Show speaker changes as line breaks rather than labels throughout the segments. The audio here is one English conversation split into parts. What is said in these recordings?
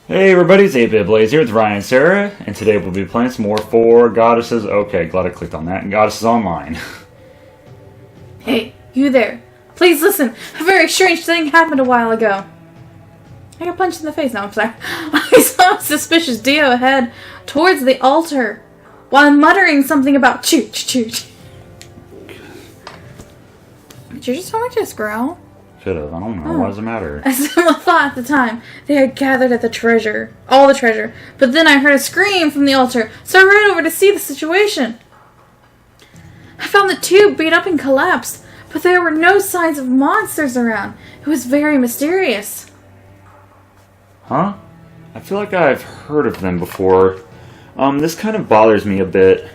Hey everybody, it's 8BitBlaze here with Ryan and Sarah, and today we'll be playing some more For Goddesses. Okay, glad I clicked on that. And Goddesses Online.
Hey, you there. Please listen. A very strange thing happened a while ago. I got punched in the face. No, I'm sorry. I saw a suspicious Dio head towards the altar while muttering something about choo-choo-choo. Did you just tell me to just growl?
Should have. I don't know. Why does it matter?
I still thought at the time they had gathered at the treasure. All the treasure. But then I heard a scream from the altar, so I ran over to see the situation. I found the tube beat up and collapsed, but there were no signs of monsters around. It was very mysterious.
Huh? I feel like I've heard of them before. This kind of bothers me a bit.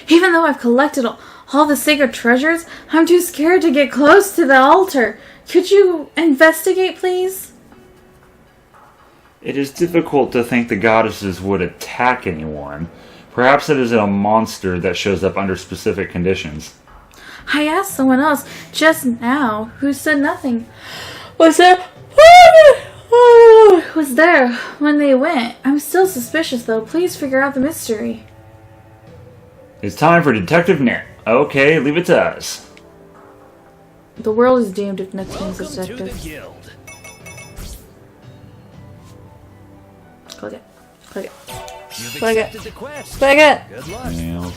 Even though I've collected all the sacred treasures, I'm too scared to get close to the altar. Could you investigate, please?
It is difficult to think the goddesses would attack anyone. Perhaps it is a monster that shows up under specific conditions.
I asked someone else just now who said nothing. Was there when they went? I'm still suspicious though. Please figure out the mystery.
It's time for Detective Nick. Okay, leave it to us.
The world is doomed if Neptune's a detective. Click it. Click it. Click it. Click it.
Good luck.
Yeah.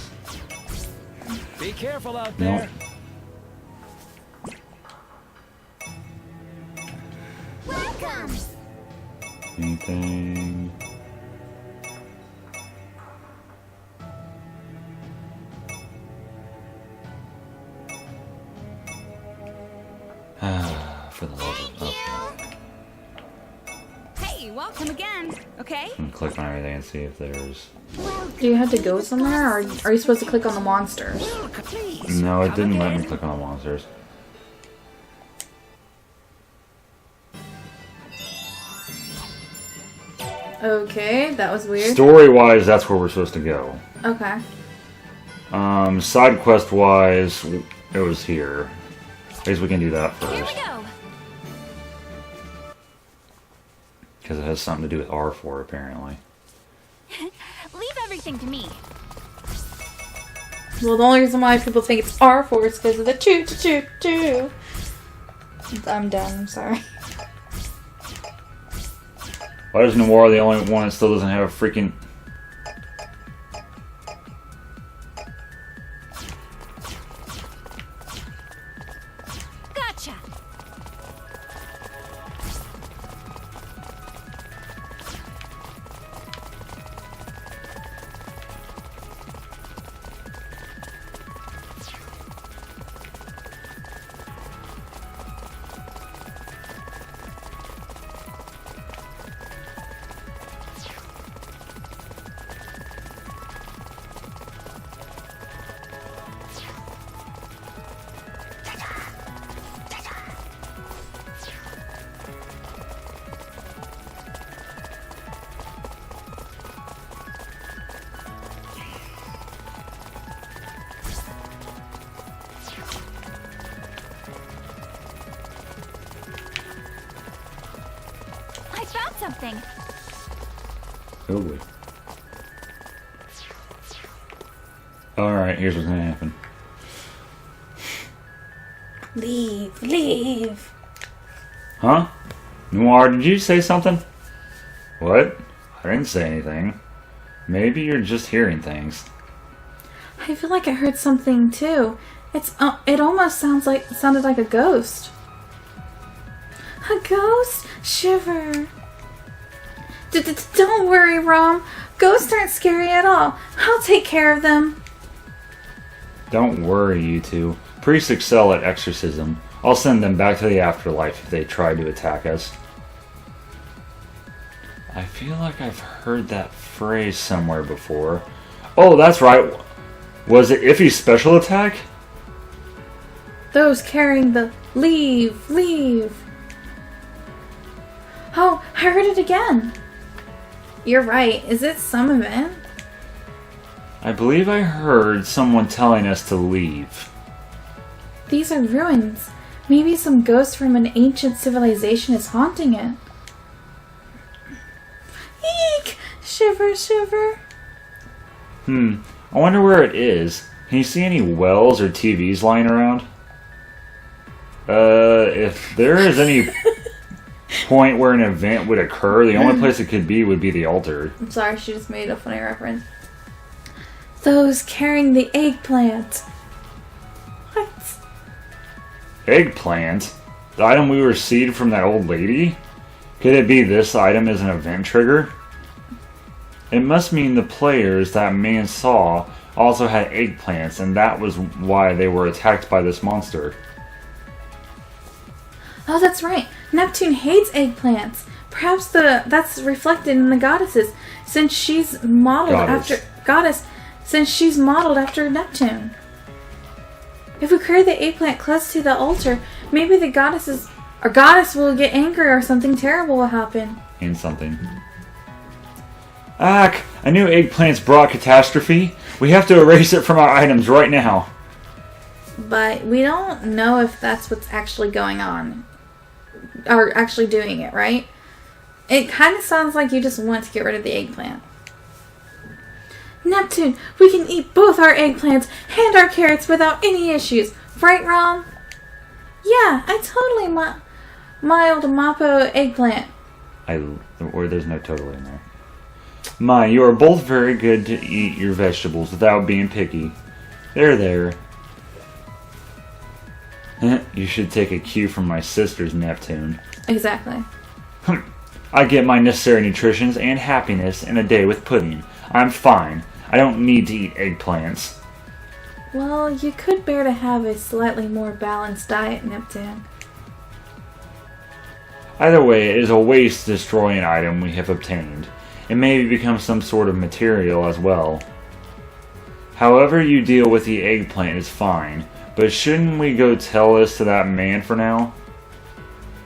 Be careful out there.
Welcome.
Anything? For the love of...
Hey, welcome again. Okay.
I'm gonna click on everything and see if there's...
Do you have to go somewhere, or are you supposed to click on the monsters?
No, it didn't let me click on the monsters.
Okay, that was weird.
Story-wise, that's where we're supposed to go.
Okay.
Side quest-wise, it was here. I guess we can do that
Here we
first.
go.
Because it has something to do with R4, apparently.
Leave everything to me.
Well, the only reason why people think it's R4 is because of the choo-choo-choo. I'm done, I'm sorry.
Why is Noir the only one that still doesn't have a freaking...
Gotcha. I found something.
Oh boy. Alright, here's what's gonna happen.
Leave, leave.
Huh? Noir, did you say something? What? I didn't say anything. Maybe you're just hearing things.
I feel like I heard something too. It almost sounded like a ghost. A ghost? Shiver. Don't worry, Rom. Ghosts aren't scary at all. I'll take care of them.
Don't worry, you two. Priests excel at exorcism. I'll send them back to the afterlife if they try to attack us. I feel like I've heard that phrase somewhere before. Oh, that's right. Was it Iffy's special attack?
Those carrying the leave, leave. Oh, I heard it again. You're right. Is it some event?
I believe I heard someone telling us to leave.
These are ruins. Maybe some ghost from an ancient civilization is haunting it. Shiver, shiver.
I wonder where it is. Can you see any wells or TVs lying around? If there is any point where an event would occur, the only place it could be would be the altar.
I'm sorry, she just made a funny reference. Those carrying the eggplant. What?
Eggplant? The item we received from that old lady? Could it be this item as an event trigger? It must mean the players that man saw also had eggplants, and that was why they were attacked by this monster.
Oh, that's right. Neptune hates eggplants. Perhaps that's reflected in the goddesses, since she's modeled since she's modeled after Neptune. If we carry the eggplant close to the altar, maybe the goddess will get angry or something terrible will happen.
And something. Ah, I knew eggplants brought catastrophe. We have to erase it from our items right now.
But we don't know if that's what's actually going on. Or actually doing it, right? It kind of sounds like you just want to get rid of the eggplant. Neptune, we can eat both our eggplants and our carrots without any issues. Right, Rom? Yeah, I totally mild Mappo eggplant.
There's no totally in there. My, you are both very good to eat your vegetables without being picky. There. You should take a cue from my sister's Neptune.
Exactly.
I get my necessary nutritions and happiness in a day with pudding. I'm fine. I don't need to eat eggplants.
Well, you could bear to have a slightly more balanced diet, Neptune.
Either way, it is a waste to destroy an item we have obtained. It may become some sort of material as well. However you deal with the eggplant is fine, but shouldn't we go tell this to that man for now?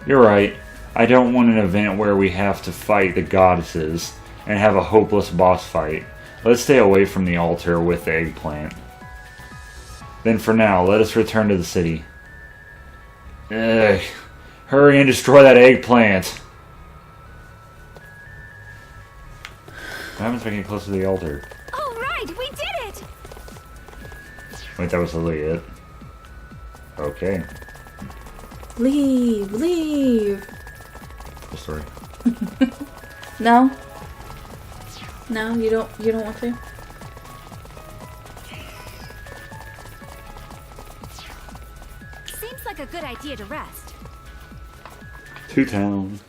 You're right. I don't want an event where we have to fight the goddesses and have a hopeless boss fight. Let's stay away from the altar with the eggplant. Then for now, let us return to the city. Ugh. Hurry and destroy that eggplant! What happens if I get close to the altar?
All right, we did it!
Wait, that was literally it. Okay.
Leave.
Cool story.
No? No, you don't want to?
Seems like a good idea to rest.
To town.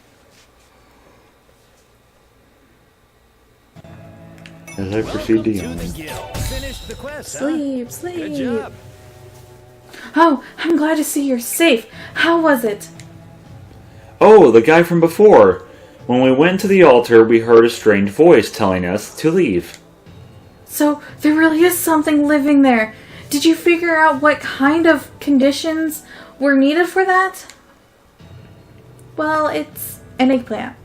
As I proceed to yawn.
Finished the quest, huh?
Sleep.
Good job.
Oh, I'm glad to see you're safe. How was it?
Oh, the guy from before. When we went to the altar, we heard a strange voice telling us to leave.
So, there really is something living there. Did you figure out what kind of conditions were needed for that? Well, it's an eggplant.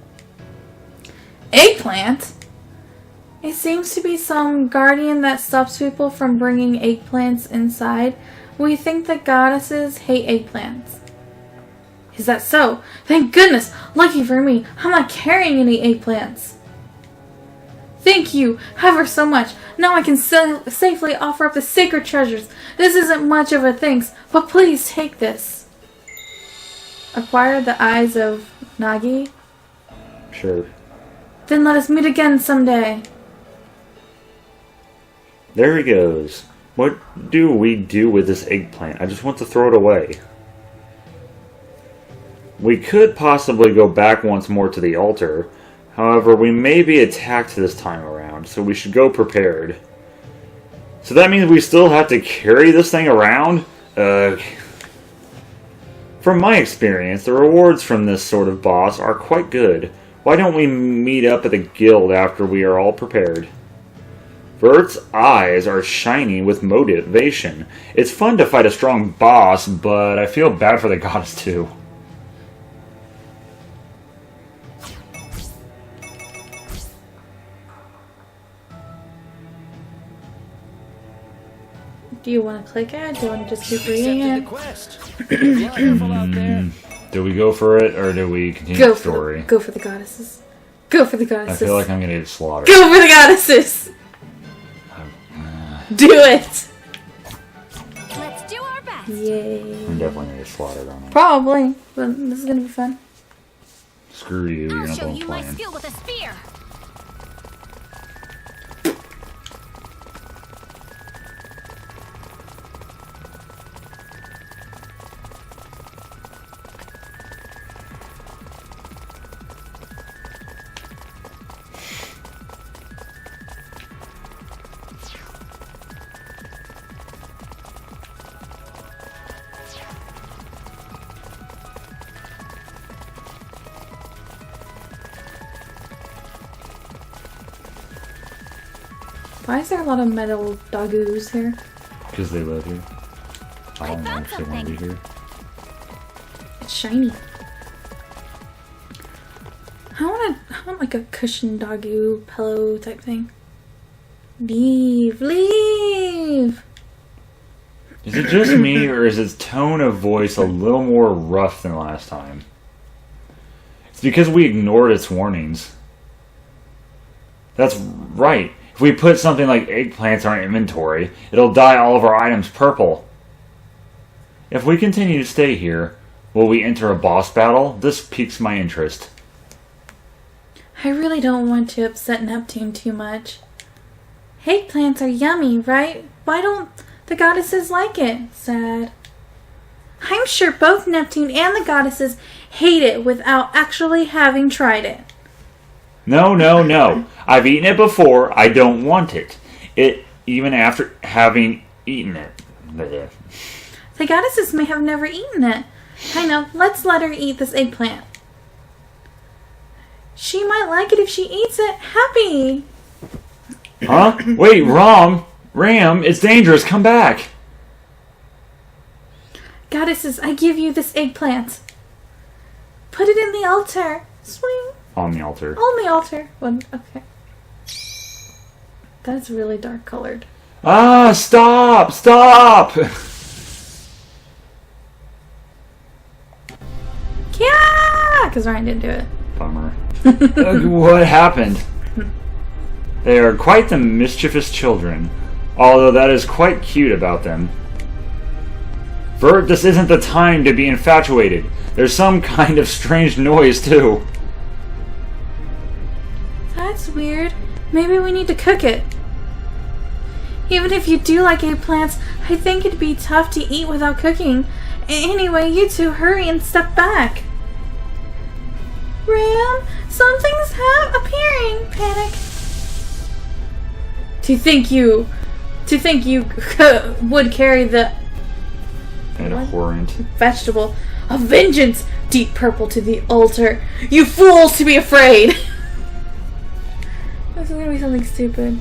Eggplant? It seems to be some guardian that stops people from bringing eggplants inside. We think the goddesses hate eggplants. Is that so? Thank goodness! Lucky for me, I'm not carrying any eggplants. Thank you ever so much. Now I can safely offer up the sacred treasures. This isn't much of a thanks, but please take this. Acquire the eyes of Nagi?
Sure.
Then let us meet again someday.
There he goes. What do we do with this eggplant? I just want to throw it away. We could possibly go back once more to the altar. However, we may be attacked this time around, so we should go prepared. So that means we still have to carry this thing around? From my experience, the rewards from this sort of boss are quite good. Why don't we meet up at the guild after we are all prepared? Vert's eyes are shining with motivation. It's fun to fight a strong boss, but I feel bad for the goddess too.
Do you want to click it? Do you want to just keep reading
Accepted
it?
the quest. Be careful out there.
Do we go for it, or do we continue
Go
the story?
Go for the goddesses. Go for the
I
goddesses.
feel like I'm gonna get slaughtered.
Go for the goddesses. Do it.
Let's do our best.
Yay.
I'm definitely gonna get slaughtered on it.
Probably, but this is gonna be fun.
Screw you, you're
I'll
not
show
the
you my
plan.
skill with a spear.
Why is there a lot of metal doggoos here?
Because they live here. I don't know
found
if they want to be
something.
here.
It's shiny. I want like a cushion doggoo pillow type thing. Leave.
Is it just me, or is his tone of voice a little more rough than last time? It's because we ignored its warnings. That's right. If we put something like eggplants in our inventory, it'll dye all of our items purple. If we continue to stay here, will we enter a boss battle? This piques my interest.
I really don't want to upset Neptune too much. Eggplants are yummy, right? Why don't the goddesses like it? Sad. I'm sure both Neptune and the goddesses hate it without actually having tried it.
No. I've eaten it before. I don't want it. Even after having eaten it. Bleh.
The goddesses may have never eaten it. I know, let's let her eat this eggplant. She might like it if she eats it. Happy!
Huh? Wait, Ram, it's dangerous. Come back.
Goddesses, I give you this eggplant. Put it in the altar. Swing.
On the altar.
On the altar. One. Okay. That's really dark colored.
Ah, stop!
Yeah! Because Ryan didn't do it.
Bummer. What happened? They are quite the mischievous children, although that is quite cute about them. Vert, this isn't the time to be infatuated. There's some kind of strange noise, too.
That's weird. Maybe we need to cook it. Even if you do like eggplants, I think it'd be tough to eat without cooking. Anyway, you two hurry and step back. Ram, something's appearing. Panic. To think you would carry the
Abhorrent.
vegetable of vengeance, deep purple to the altar. You fools to be afraid. This is gonna be something stupid.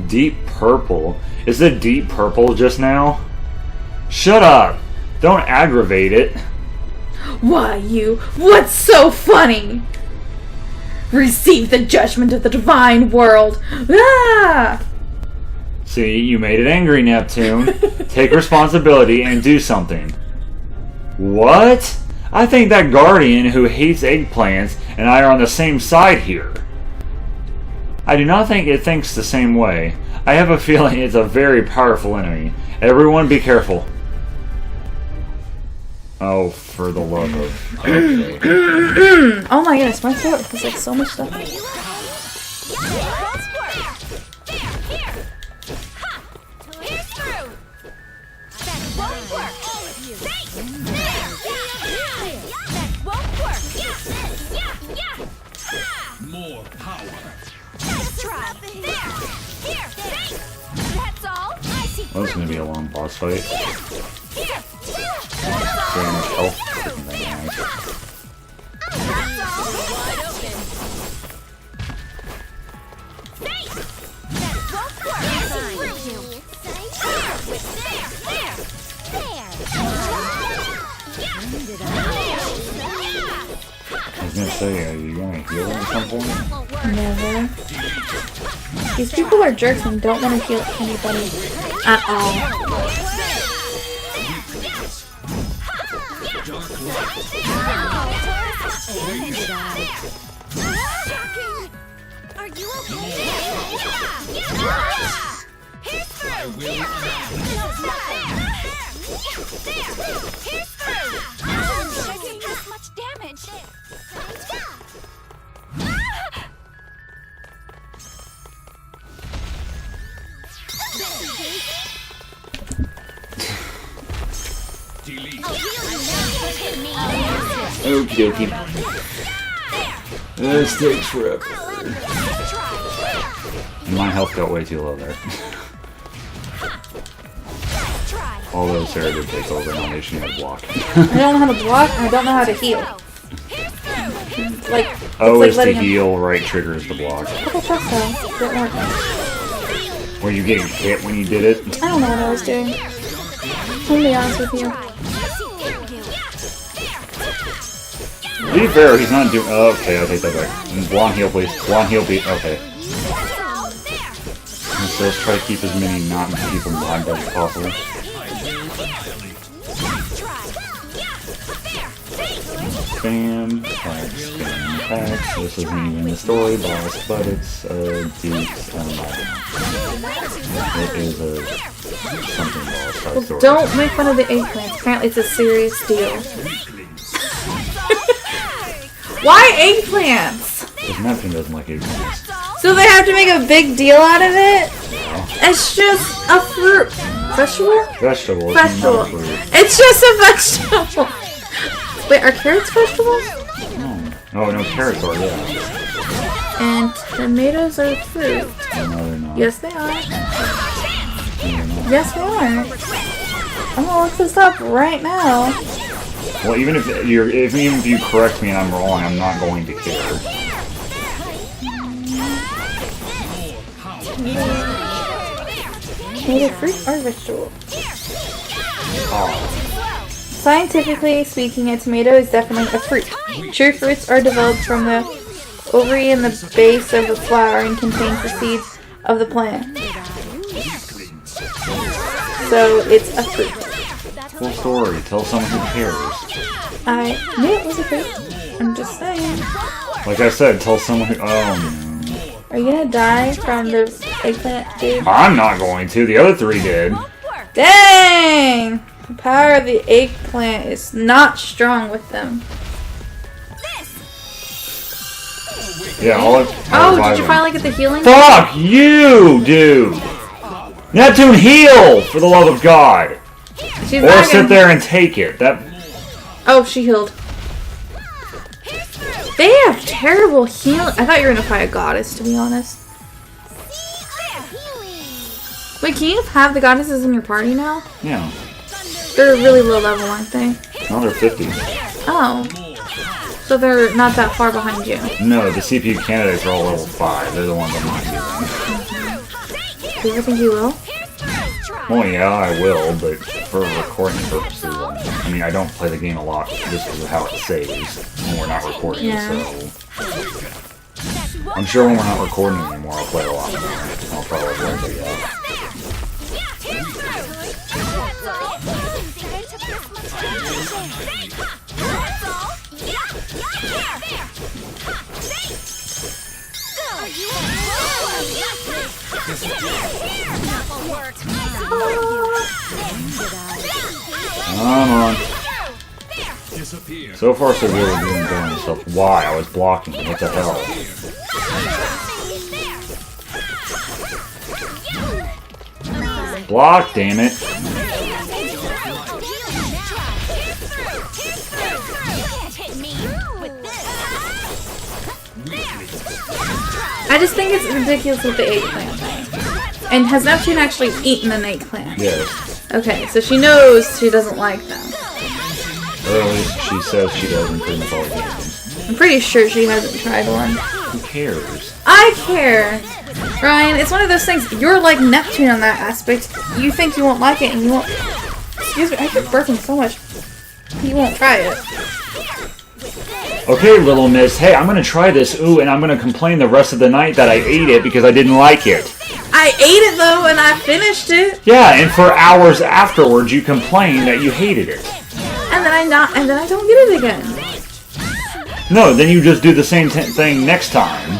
Deep purple? Is it deep purple just now? Shut up! Don't aggravate it.
Why, you? What's so funny? Receive the judgment of the divine world. Ah!
See, you made it angry, Neptune. Take responsibility and do something. What? I think that Guardian who hates eggplants and I are on the same side here. I do not think it thinks the same way. I have a feeling it's a very powerful enemy. Everyone be careful. Oh, for the love of... Okay.
Oh my goodness, my throat has like so much stuff.
More power.
That's all. I see.
Well, it's gonna be a long boss fight.
Here.
Very much health. Freaking that nice.
That's all. Wide open. That won't work. I see through you.
I was gonna say, are you gonna heal at some point?
Never. These people are jerks and don't want to heal anybody at all.
you okay? Yeah. Here's through.
will
Here's through. Ouch! I didn't take much damage.
delete.
Hit me.
Okie dokie. This takes forever. My health got way too low there.
Try.
Although Sarah did take over and only she had block.
I don't know how to block, and I don't know how to heal. Like,
O
like
is to
letting him-
heal, right trigger is to block.
Okay, that's fine. Didn't work.
Were you getting hit when you did it?
I don't know what I was doing. To be honest with you.
To be fair, he's not doing. Oh, okay, I'll take that back. Blonde heal, please. Blonde heal, please. Okay. So let's try to keep as many not people behind as possible. Spam, packs, spam, packs. This isn't even the story boss, but it's a Duke's It is a something boss type story.
Don't make fun of the eggplants. Apparently it's a serious deal. Why eggplants?
Because Neptune doesn't like eggplants.
So they have to make a big deal out of it? It's just a fruit. Vegetable?
Vegetable, it's
Vegetable.
not fruit.
It's just a vegetable. Wait, are carrots vegetables?
Oh, no, carrots are, yeah.
And tomatoes are fruit.
No, they're not.
Yes, they are.
No, they're not.
Yes, they are. I'm gonna look this up right now.
Well, even if you correct me and I'm wrong, I'm not going to care.
Tomato fruit or vegetable?
Oh.
Scientifically speaking, a tomato is definitely a fruit. True fruits are developed from the ovary in the base of the flower and contains the seeds of the plant. So it's a fruit.
Full story. Tell someone who cares.
I knew it was a fruit. I'm just saying.
Like I said, tell someone who. Oh, no.
Are you gonna die from the eggplant, dude?
I'm not going to. The other three did.
Dang! The power of the eggplant is not strong with them.
Yeah,
Oh, did you finally get the healing?
Fuck you, dude! Neptune, heal! For the love of God!
She's
Or
not
sit
gonna...
there and take it. That.
Oh, she healed. They have terrible healing. I thought you were gonna fight a goddess, to be honest. Wait, can you have the goddesses in your party now?
Yeah.
They're really low level, aren't they?
No, they're 50.
Oh. So they're not that far behind you.
No, the CPU candidates are all level 5. They're the ones I'm not using.
Do you think you will?
Well, yeah, I will, but for recording purposes, I mean, I don't play the game a lot just because of how it saves when we're not recording,
Yeah.
so... I'm sure when we're not recording anymore, I'll play a lot more. I'll probably play, yeah. Come on.
Disappear.
So far, so good with doing damn stuff. Why? I was blocking. What the hell? Block, damn it.
I just think it's ridiculous with the eggplant thing. And has Neptune actually eaten an eggplant?
Yes.
Okay, so she knows she doesn't like them.
Or at least she says she doesn't pretty much all the games.
I'm pretty sure she hasn't tried one.
Who cares?
I care! Ryan, it's one of those things, you're like Neptune on that aspect. You think you won't like it and you won't... Excuse me, I keep burping so much. You won't try it.
Okay, little miss. Hey, I'm gonna try this. Ooh, and I'm gonna complain the rest of the night that I ate it because I didn't like it.
I ate it though and I finished it.
Yeah, and for hours afterwards you complain that you hated it.
And then I don't get it again.
No, then you just do the same thing next time.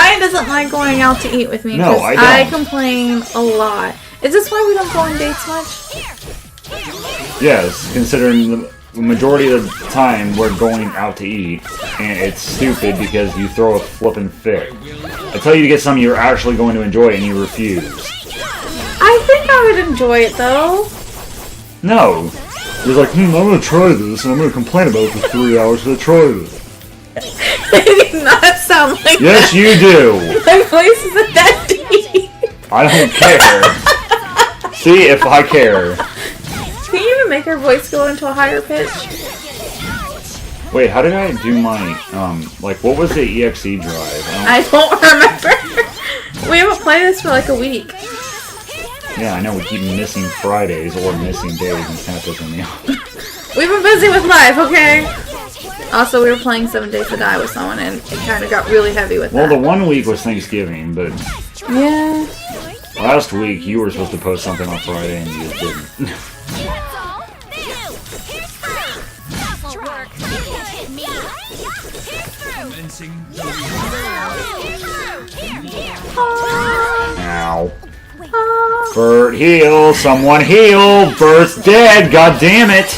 Ryan doesn't like going out to eat with me
No,
because
I don't.
complain a lot. Is this why we don't go on dates much?
Yes, considering the majority of the time we're going out to eat, and it's stupid because you throw a flippin' fit. I tell you to get something you're actually going to enjoy and you refuse.
I think I would enjoy it though.
No. You're like, I'm gonna try this and I'm gonna complain about it for 3 hours to try it.
It did not sound like
Yes,
that.
you do.
My voice isn't that deep.
I don't care. See if I care.
Can you even make her voice go into a higher pitch?
Wait, how did I do my, like, what was the EXE drive?
I don't remember. We haven't played this for like a week.
Yeah, I know we keep missing Fridays or missing days and it's kind of pissing me off.
We've been busy with life, okay? Also, we were playing 7 Days to Die with someone and it kind of got really heavy with
Well,
that.
the 1 week was Thanksgiving, but
Yeah.
last week you were supposed to post something on Friday and you just didn't.
Commencing.
Ow. Bert, heal! Someone heal! Bert's dead! God damn it!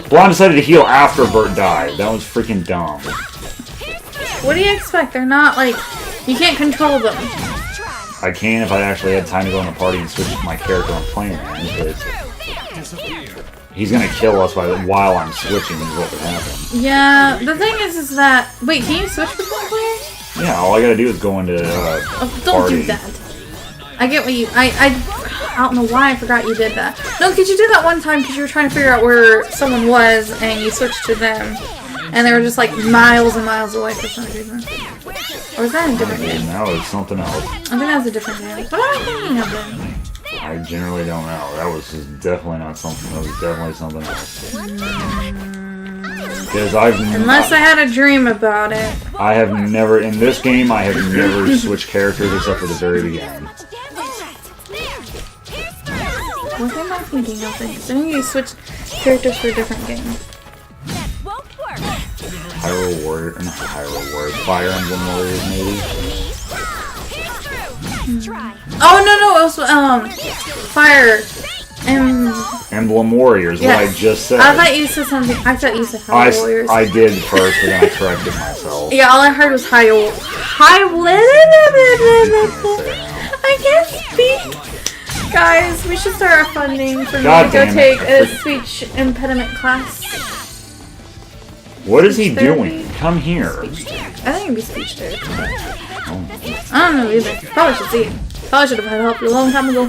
Blonde decided to heal after Bert died. That was freaking dumb.
What do you expect? They're not like... You can't control them.
I can if I actually had time to go in a party and switch my character I'm playing as, but he's gonna kill us while I'm switching is what would happen.
Yeah, the thing is that... Wait, can you switch between players?
Yeah, all I gotta do is go into
Oh, don't
party.
do that. I get what you... I don't know why I forgot you did that. No, because you did that one time because you were trying to figure out where someone was and you switched to them. And they were just like miles and miles away for some reason. Or was that a different game?
That was something else.
I think that was a different game. What am I thinking of then?
I generally don't know. That was just definitely not something. That was definitely something else. Because
Unless I had a dream about it.
I have never in this game. I have never switched characters except for the very beginning.
What am I thinking of things? I think you switch characters for a different game.
Hyrule Warrior, not Hyrule Warrior, Fire Emblem Warriors maybe.
Oh no, it was Fire
Emblem Warriors.
Yes.
What I just said.
I thought you said something. I thought you said High Warriors.
I did first, but then I corrected myself.
Yeah, all I heard was I can't speak. Guys, we should start our funding for me
God
to go
damn it.
take a speech impediment class.
What is he
Therapy?
doing? Come here.
I think it'd be speech therapy.
Oh.
I don't know either. Probably should see it. Probably should have had help a long time ago.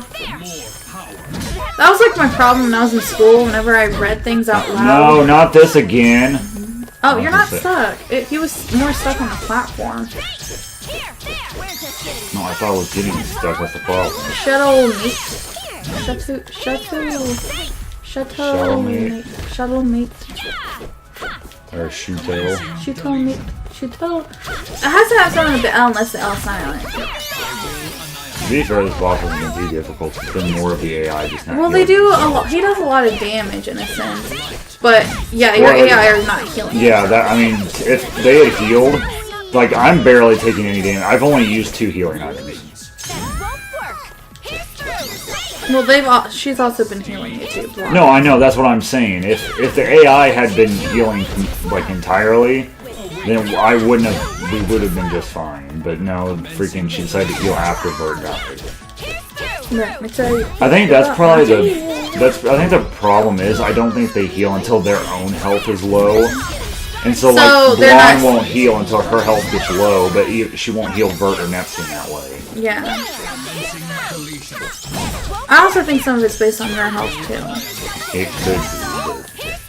That was like my problem when I was in school. Whenever I read things out loud.
No, not this again.
Oh, you're not stuck. He was more stuck on the platform.
No, I thought I was getting stuck. That's the problem.
Shuttle meat. Shuttle meat.
Or shoot tail.
Shuttle meat. Shuttle. It has to have something with the L unless the L silent.
To be fair, this boss isn't going to be difficult. It's been more of the AI just not
Well, they
healing.
do a lot. He does a lot of damage in a sense. But yeah, your
Well,
AI are not healing.
Yeah, I mean, if they had healed, like, I'm barely taking any damage. I've only used 2 healing items.
Well, she's also been healing you too. Blonde.
No, I know, that's what I'm saying. If the AI had been healing, like, entirely, then we would have been just fine. But no, freaking, she decided to heal after Bird died.
Let me tell you.
I think that's probably I think the problem is, I don't think they heal until their own health is low. And so like,
they're
Blonde
not-
won't heal until her health gets low, but she won't heal Bert or Neptune that way.
Yeah. I also think some of it's based on your health too.
It could be,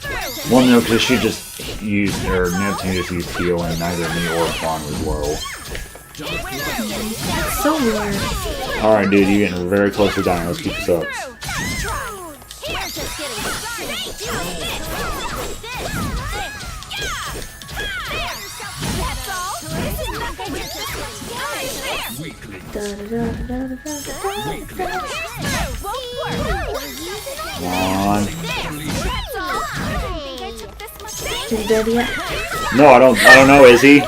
but... Well, no, because she just used, or Neptune just used heal, and neither me or Blonde was low.
It's so weird.
Alright, dude, you're getting very close to dying. Let's keep this up. Come on.
Is he dead yet?
No, I don't know, is he?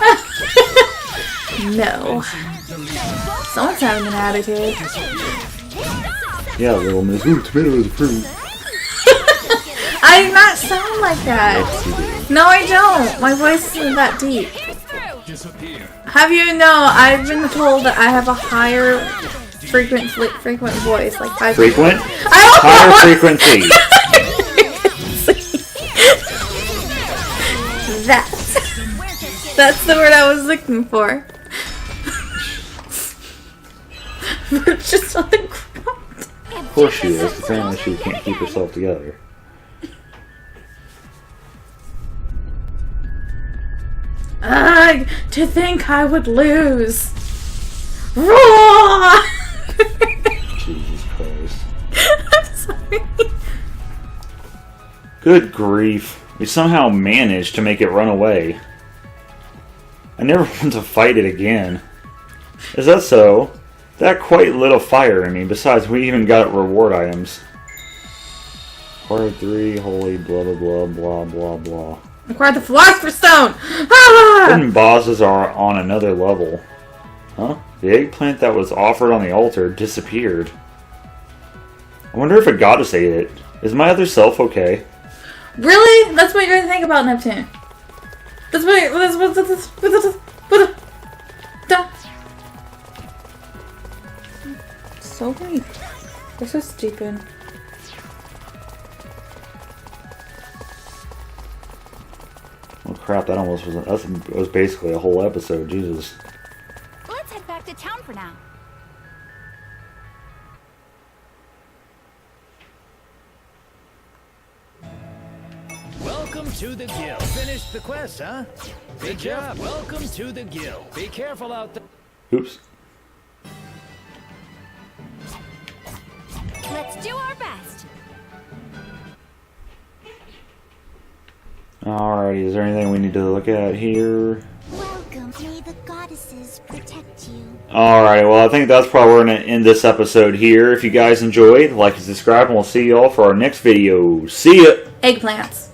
No. Someone's having an attitude.
Yeah, little miss. Ooh, tomato is a fruit.
I do not sound like that.
Yes, you do.
No, I don't. My voice isn't that deep.
Disappear.
Have you know, I've been told that I have a higher frequent voice. Like 5
Frequent?
I don't
Higher
know.
frequency.
That's the word I was looking for. We're just on the ground.
Of course she is. Apparently she can't keep herself together.
Ugh, to think I would lose. Roar!
Jesus Christ.
I'm sorry.
Good grief. We somehow managed to make it run away. I never want to fight it again. Is that so? That quite lit a fire in me. Besides, we even got reward items. Part 3, holy blah blah blah blah blah blah.
Acquired the Philosopher's Stone! Ah!
Hidden bosses are on another level. Huh? The eggplant that was offered on the altar disappeared. I wonder if a goddess ate it. Is my other self okay?
Really? That's what you're gonna think about Neptune. That's what so many. They're so stupid.
Oh crap, that almost was that was basically a whole episode, Jesus.
Let's head back to town for now.
Welcome to the guild. Finished the quest, huh? Good job. Welcome to the guild. Be careful out there.
Oops.
Let's do our best.
Alrighty, is there anything we need to look at here?
Welcome. May the goddesses protect you.
Alright, well I think that's probably where we're going to end this episode here. If you guys enjoyed, like and subscribe, and we'll see y'all for our next video. See ya!
Eggplants.